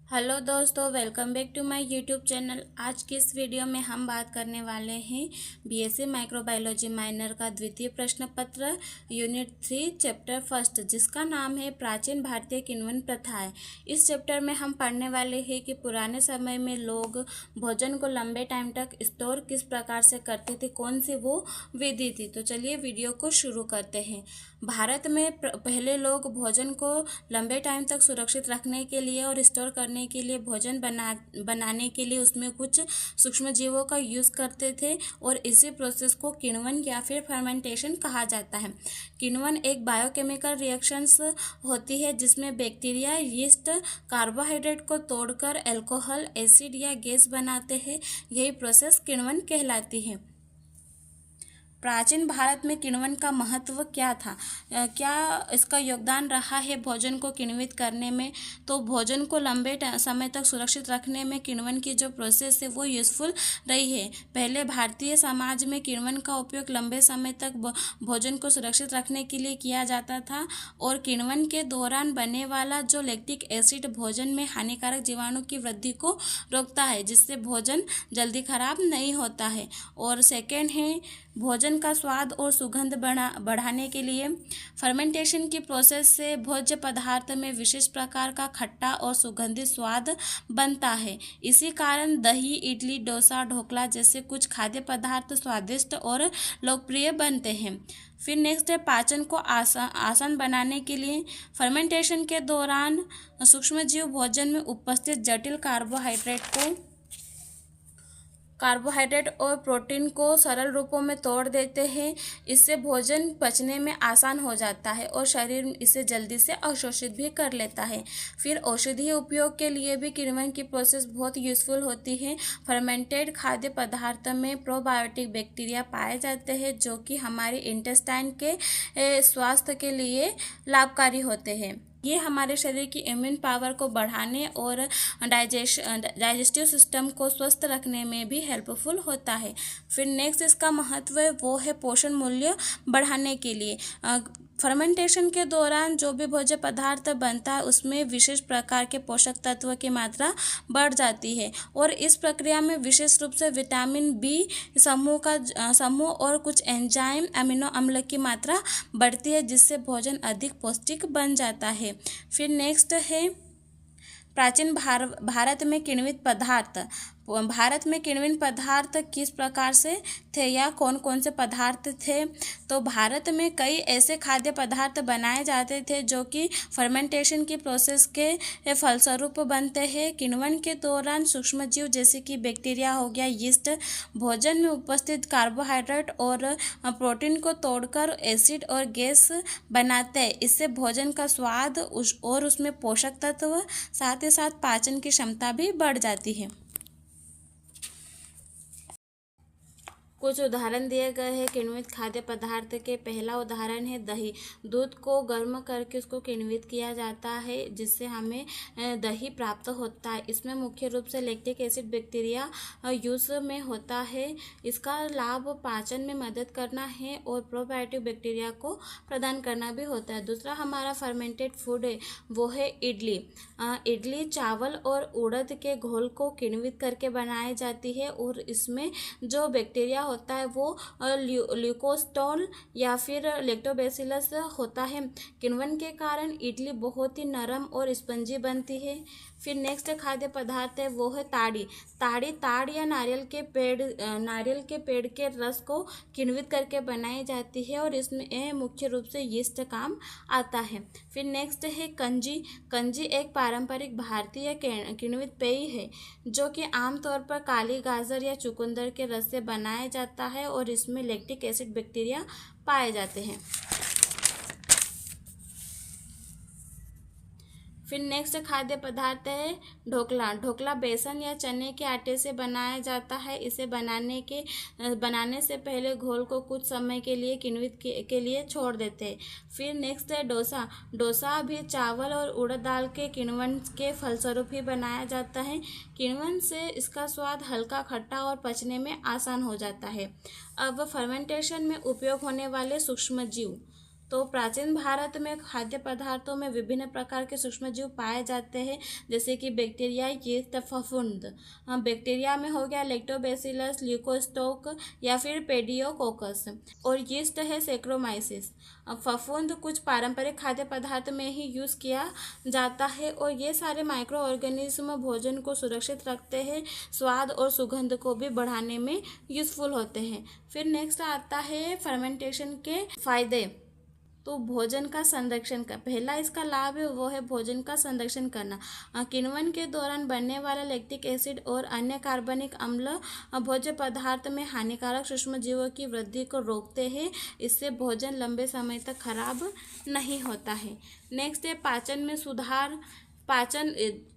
Hello दोस्तों, welcome back to my YouTube channel. आज की इस वीडियो में हम बात करने वाले हैं बीएससी माइक्रोबायोलॉजी माइनर का द्वितीय प्रश्न पत्र यूनिट 3 चैप्टर फर्स्ट, जिसका नाम है प्राचीन भारतीय किण्वन प्रथाएं। इस चैप्टर में हम पढ़ने वाले हैं कि पुराने समय में लोग भोजन को लंबे टाइम तक स्टोर किस प्रकार से करते थे, कौन सी वो विधि थी। तो चलिए वीडियो को शुरू करते हैं। भारत में पहले लोग भोजन को लंबे टाइम तक सुरक्षित रखने के लिए और स्टोर करने के लिए भोजन बनाने के लिए उसमें कुछ सूक्ष्म जीवों का यूज़ करते थे और इसी प्रोसेस को किण्वन या फिर फर्मेंटेशन कहा जाता है। किण्वन एक बायोकेमिकल रिएक्शंस होती है जिसमें बैक्टीरिया यीस्ट कार्बोहाइड्रेट को तोड़कर अल्कोहल, एसिड या गैस बनाते हैं। यही प्रोसेस किण्वन कहलाती है। प्राचीन भारत में किण्वन का महत्व क्या था, क्या इसका योगदान रहा है भोजन को किण्वित करने में। तो भोजन को लंबे समय तक सुरक्षित रखने में किण्वन की जो प्रोसेस है वो यूज़फुल रही है। पहले भारतीय समाज में किण्वन का उपयोग लंबे समय तक भोजन को सुरक्षित रखने के लिए किया जाता था और किण्वन के दौरान बनने वाला जो लैक्टिक एसिड भोजन में हानिकारक जीवाणु की वृद्धि को रोकता है, जिससे भोजन जल्दी खराब नहीं होता है। और सेकेंड है भोजन का स्वाद और सुगंध बढ़ाने के लिए फर्मेंटेशन की प्रोसेस से भोज्य पदार्थ में विशेष प्रकार का खट्टा और सुगंधित स्वाद बनता है। इसी कारण दही, इडली, डोसा, ढोकला जैसे कुछ खाद्य पदार्थ स्वादिष्ट और लोकप्रिय बनते हैं। फिर नेक्स्ट है पाचन को आसान बनाने के लिए फर्मेंटेशन के दौरान सूक्ष्मजीव भोजन में उपस्थित जटिल कार्बोहाइड्रेट और प्रोटीन को सरल रूपों में तोड़ देते हैं। इससे भोजन पचने में आसान हो जाता है और शरीर इसे जल्दी से अवशोषित भी कर लेता है। फिर औषधीय उपयोग के लिए भी किण्वन की प्रोसेस बहुत यूज़फुल होती है। फर्मेंटेड खाद्य पदार्थ में प्रोबायोटिक बैक्टीरिया पाए जाते हैं जो कि हमारे इंटेस्टाइन के स्वास्थ्य के लिए लाभकारी होते हैं। ये हमारे शरीर की इम्यून पावर को बढ़ाने और डाइजेस्टिव सिस्टम को स्वस्थ रखने में भी हेल्पफुल होता है। फिर नेक्स्ट इसका महत्व है वो है पोषण मूल्य बढ़ाने के लिए। फर्मेंटेशन के दौरान जो भी भोज्य पदार्थ बनता है उसमें विशेष प्रकार के पोषक तत्व की मात्रा बढ़ जाती है और इस प्रक्रिया में विशेष रूप से विटामिन बी समूह और कुछ एंजाइम अमीनो अम्ल की मात्रा बढ़ती है, जिससे भोजन अधिक पौष्टिक बन जाता है। फिर नेक्स्ट है प्राचीन भारत में किण्वित पदार्थ। भारत में किण्वित पदार्थ किस प्रकार से थे या कौन कौन से पदार्थ थे। तो भारत में कई ऐसे खाद्य पदार्थ बनाए जाते थे जो कि फर्मेंटेशन की प्रोसेस के फलस्वरूप बनते हैं। किण्वन के दौरान सूक्ष्मजीव जैसे कि बैक्टीरिया हो गया, यीस्ट भोजन में उपस्थित कार्बोहाइड्रेट और प्रोटीन को तोड़कर एसिड और गैस बनाते हैं। इससे भोजन का स्वाद और उसमें पोषक तत्व साथ ही साथ पाचन की क्षमता भी बढ़ जाती है। कुछ उदाहरण दिए गए हैं किण्वित खाद्य पदार्थ के। पहला उदाहरण है दही। दूध को गर्म करके उसको किण्वित किया जाता है जिससे हमें दही प्राप्त होता है। इसमें मुख्य रूप से लैक्टिक एसिड बैक्टीरिया यूज में होता है। इसका लाभ पाचन में मदद करना है और प्रोबायोटिक बैक्टीरिया को प्रदान करना भी होता है। दूसरा हमारा फर्मेंटेड फूड है वो है इडली। इडली चावल और उड़द के घोल को किण्वित करके बनाई जाती है और इसमें जो बैक्टीरिया होता है वो ल्यूकोस्टोल या फिर लैक्टोबैसिलस होता है। किण्वन के कारण इडली बहुत ही नरम और स्पंजी बनती है। फिर नेक्स्ट खाद्य पदार्थ है वो है ताड़ी। ताड़ या नारियल के पेड़ के रस को किण्वित करके बनाई जाती है और इसमें मुख्य रूप से यीस्ट काम आता है। फिर नेक्स्ट है कंजी एक पारंपरिक भारतीय किण्वित पेय है जो कि आमतौर पर काली गाजर या चुकंदर के रस से बनाया जाता है और इसमें लैक्टिक एसिड बैक्टीरिया पाए जाते हैं। फिर नेक्स्ट खाद्य पदार्थ है ढोकला बेसन या चने के आटे से बनाया जाता है। इसे बनाने से पहले घोल को कुछ समय के लिए किण्वित के लिए छोड़ देते हैं। फिर नेक्स्ट है डोसा भी चावल और उड़द दाल के किण्वन के फलस्वरूप ही बनाया जाता है। किण्वन से इसका स्वाद हल्का खट्टा और पचने में आसान हो जाता है। अब फर्मेंटेशन में उपयोग होने वाले सूक्ष्म जीव तो प्राचीन भारत में खाद्य पदार्थों में विभिन्न प्रकार के सूक्ष्मजीव पाए जाते हैं, जैसे कि बैक्टीरिया, यीस्ट, फफूंद। बैक्टीरिया में हो गया लैक्टोबैसिलस, ल्यूकोस्टोक या फिर पेडियोकोकस, और यीस्ट है सैक्रोमाइसिस। फफूंद कुछ पारंपरिक खाद्य पदार्थ में ही यूज़ किया जाता है, और ये सारे माइक्रो ऑर्गेनिज्म भोजन को सुरक्षित रखते हैं, स्वाद और सुगंध को भी बढ़ाने में यूज़फुल होते हैं। फिर नेक्स्ट आता है फर्मेंटेशन के फायदे। तो भोजन का संरक्षण का पहला इसका लाभ है वो है भोजन का संरक्षण करना। किण्वन के दौरान बनने वाला लैक्टिक एसिड और अन्य कार्बनिक अम्ल भोज्य पदार्थ में हानिकारक सूक्ष्मजीवों की वृद्धि को रोकते हैं। इससे भोजन लंबे समय तक खराब नहीं होता है। नेक्स्ट है पाचन में सुधार। पाचन,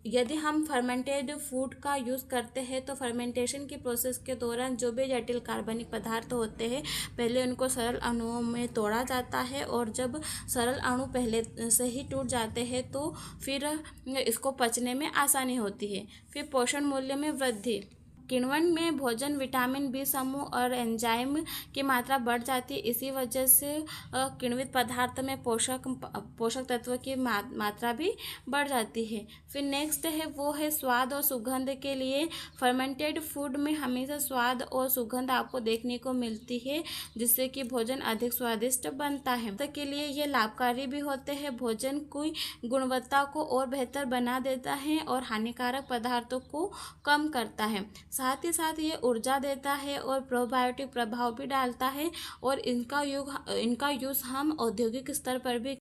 यदि हम फर्मेंटेड फूड का यूज़ करते हैं तो फर्मेंटेशन की प्रोसेस के दौरान जो भी जटिल कार्बनिक पदार्थ होते हैं पहले उनको सरल अणुओं में तोड़ा जाता है, और जब सरल अणु पहले से ही टूट जाते हैं तो फिर इसको पचने में आसानी होती है। फिर पोषण मूल्य में वृद्धि। किण्वन में भोजन विटामिन बी समूह और एंजाइम की मात्रा बढ़ जाती है। इसी वजह से किण्वित पदार्थ में पोषक तत्व की मात्रा भी बढ़ जाती है। फिर नेक्स्ट है वो है स्वाद और सुगंध के लिए। फर्मेंटेड फूड में हमेशा स्वाद और सुगंध आपको देखने को मिलती है, जिससे कि भोजन अधिक स्वादिष्ट बनता है। तो के लिए ये लाभकारी भी होते हैं, भोजन की गुणवत्ता को और बेहतर बना देता है और हानिकारक पदार्थों को कम करता है। साथ ही साथ ये ऊर्जा देता है और प्रोबायोटिक प्रभाव भी डालता है, और इनका यूज़ हम औद्योगिक स्तर पर भी